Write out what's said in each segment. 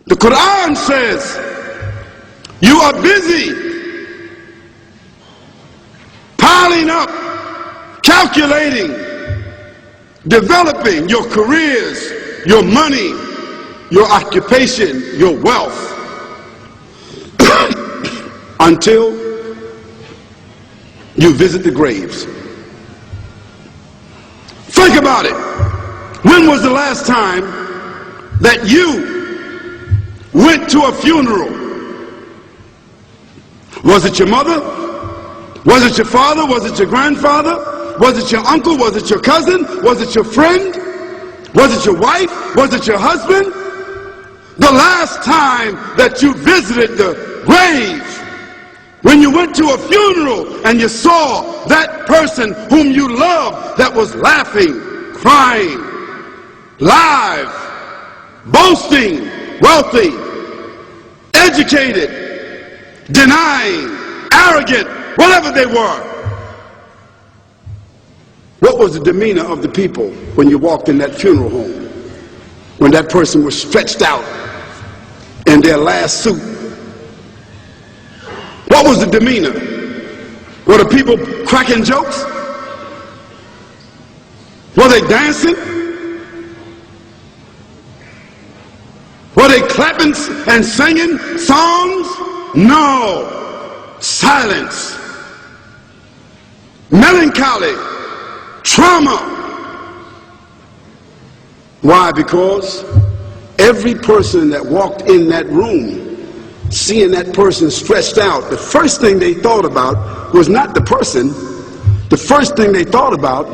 The Quran says, you are busy piling up, calculating, developing your careers, your money, your occupation, your wealth, until you visit the graves. Think about it. When was the last time that you went to a funeral? Was it your mother? Was it your father? Was it your grandfather? Was it your uncle? Was it your cousin? Was it your friend? Was it your wife? Was it your husband? The last time that you visited the grave, when you went to a funeral and you saw that person whom you loved that was laughing, crying, live, boasting, wealthy, educated, denying, arrogant, whatever they were. What was the demeanor of the people when you walked in that funeral home? When that person was stretched out in their last suit? What was the demeanor? Were the people cracking jokes? Were they dancing? Were they clapping and singing songs? No. Silence. Melancholy. Trauma. Why? Because every person that walked in that room, seeing that person stretched out, the first thing they thought about was not the person. The first thing they thought about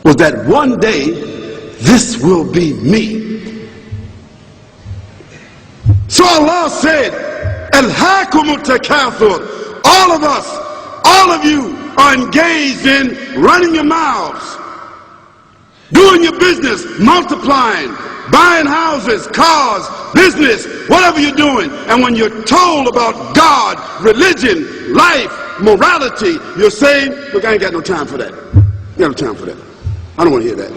was that one day this will be me. So Allah said, Alhaakumut takathur. All of us, all of you are engaged in running your mouths, doing your business, multiplying, buying houses, cars, business, whatever you're doing. And when you're told about God, religion, life, morality, you're saying, look, I ain't got no time for that. I ain't got no time for that. I don't want to hear that.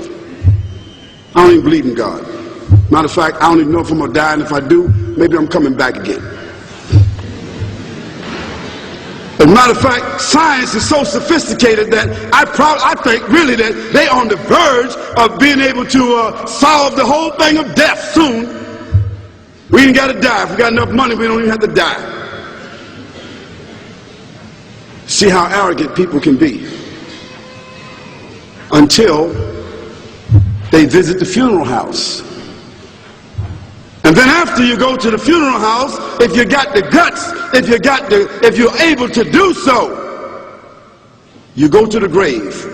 I don't even believe in God. Matter of fact, I don't even know if I'm going to die, and if I do, maybe I'm coming back again. As a matter of fact, science is so sophisticated that I think really that they're on the verge of being able to solve the whole thing of death soon. We ain't got to die. If we got enough money, we don't even have to die. See how arrogant people can be until they visit the funeral house. And then after you go to the funeral house, if you got the guts, if you're able to do so, you go to the grave.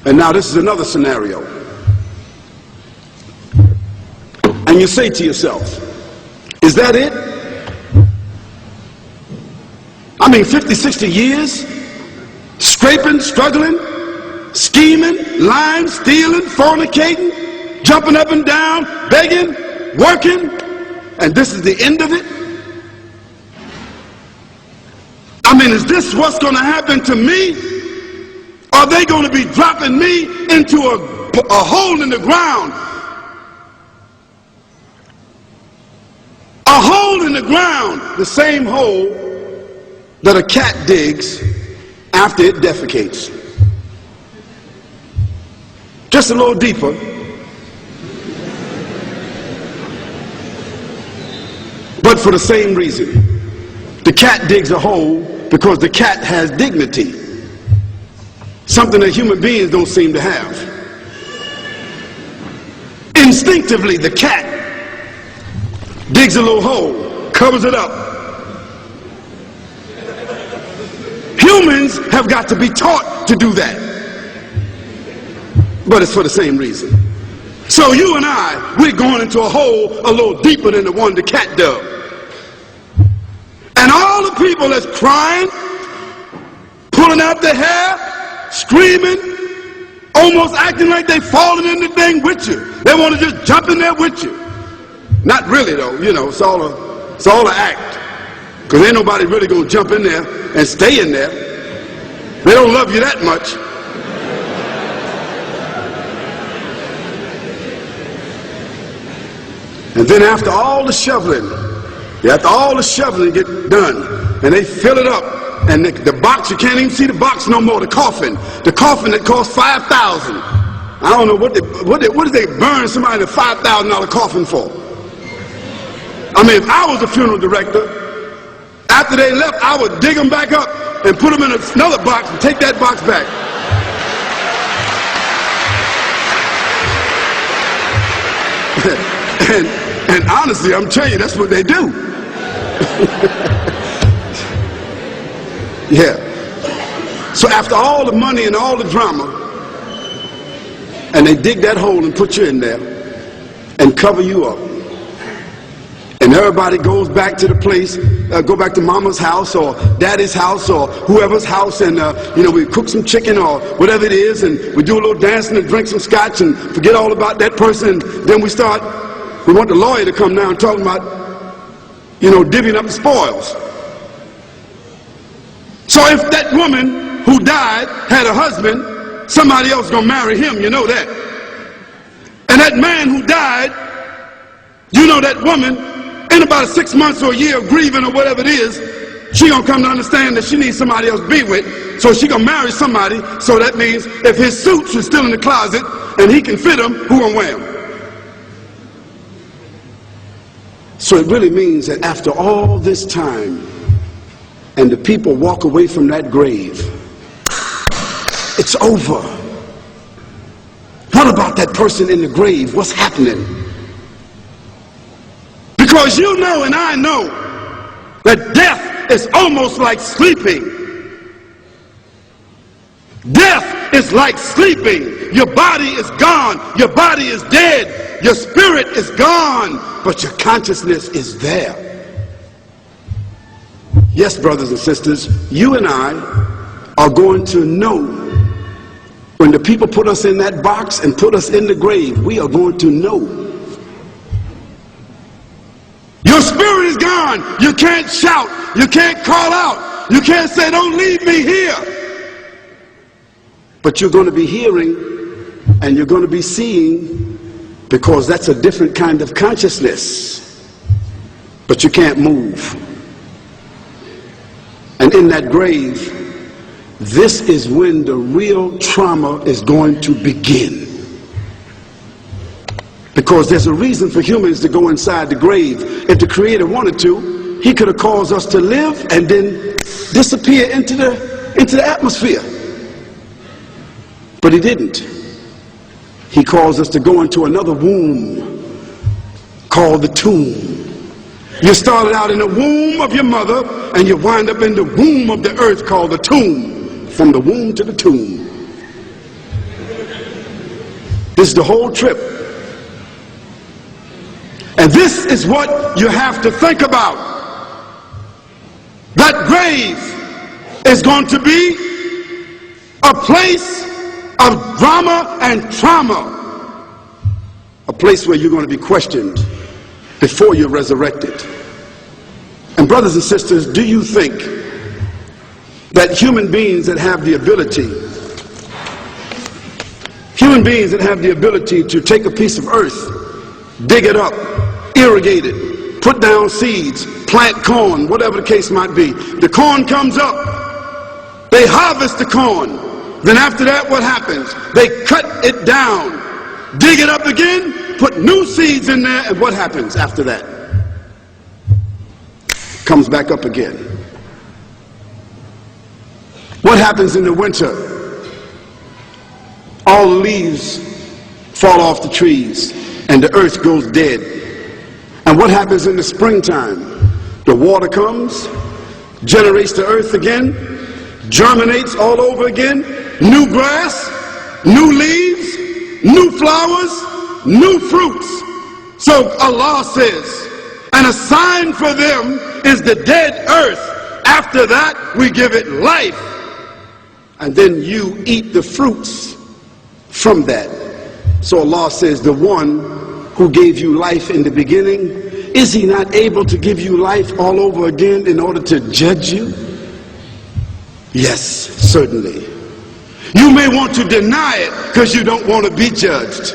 And now this is another scenario. And you say to yourself, is that it? I mean, 50, 60 years, scraping, struggling, scheming, lying, stealing, fornicating, jumping up and down, begging, working, and this is the end of it? I mean, is this what's going to happen to me? Are they going to be dropping me into a hole in the ground? A hole in the ground, the same hole that a cat digs after it defecates. Just a little deeper. But for the same reason. The cat digs a hole because the cat has dignity. Something that human beings don't seem to have. Instinctively, the cat digs a little hole, covers it up. Humans have got to be taught to do that. But it's for the same reason. So you and I, we're going into a hole a little deeper than the one the cat dug. And all the people that's crying, pulling out their hair, screaming, almost acting like they falling in the thing with you. They want to just jump in there with you. Not really though, you know, it's all an act. Because ain't nobody really going to jump in there and stay in there. They don't love you that much. And then after all the shoveling get done, and they fill it up, and the box, you can't even see the box no more, the coffin that cost $5,000. I don't know what did they burn somebody in a $5,000 coffin for? I mean, if I was a funeral director, after they left, I would dig them back up and put them in another box and take that box back. and honestly, I'm telling you, that's what they do. Yeah. So after all the money and all the drama, and they dig that hole and put you in there and cover you up, and everybody goes back to the place, go back to mama's house or daddy's house or whoever's house, and we cook some chicken or whatever it is, and we do a little dancing and drink some scotch and forget all about that person, and then we want the lawyer to come now and talk about, divvying up the spoils. So if that woman who died had a husband, somebody else gonna marry him, you know that. And that man who died, you know that woman, in about 6 months or a year of grieving or whatever it is, she gonna come to understand that she needs somebody else to be with, so she gonna marry somebody. So that means if his suits are still in the closet and he can fit them, who gonna wear them? So it really means that after all this time, and the people walk away from that grave, it's over. What about that person in the grave? What's happening? Because you know and I know that death is almost like sleeping. Death is like sleeping. Your body is gone. Your body is dead. Your spirit is gone, but your consciousness is there. Yes, brothers and sisters, you and I are going to know when the people put us in that box and put us in the grave. We are going to know. Your spirit is gone. You can't shout. You can't call out. You can't say, "Don't leave me here." But you're going to be hearing and you're going to be seeing, because that's a different kind of consciousness. But you can't move. And in that grave, this is when the real trauma is going to begin. Because there's a reason for humans to go inside the grave. If the Creator wanted to, He could have caused us to live and then disappear into the atmosphere. But He didn't. He caused us to go into another womb called the tomb. You started out in the womb of your mother, and you wind up in the womb of the earth called the tomb. From the womb to the tomb. This is the whole trip. And this is what you have to think about. That grave is going to be a place of drama and trauma. A place where you're going to be questioned before you're resurrected. And brothers and sisters, do you think that human beings that have the ability to take a piece of earth, dig it up, irrigate it, put down seeds, plant corn, whatever the case might be, the corn comes up, they harvest the corn, then after that what happens? They cut it down, dig it up again, put new seeds in there, and what happens after that? Comes back up again. What happens in the winter? All the leaves fall off the trees and the earth goes dead. And what happens in the springtime? The water comes, generates the earth again, germinates all over again, new grass, new leaves, new flowers, new fruits. So Allah says, and a sign for them is the dead earth. After that, we give it life. And then you eat the fruits from that. So Allah says, the one who gave you life in the beginning, is He not able to give you life all over again in order to judge you? Yes, certainly. You may want to deny it because you don't want to be judged.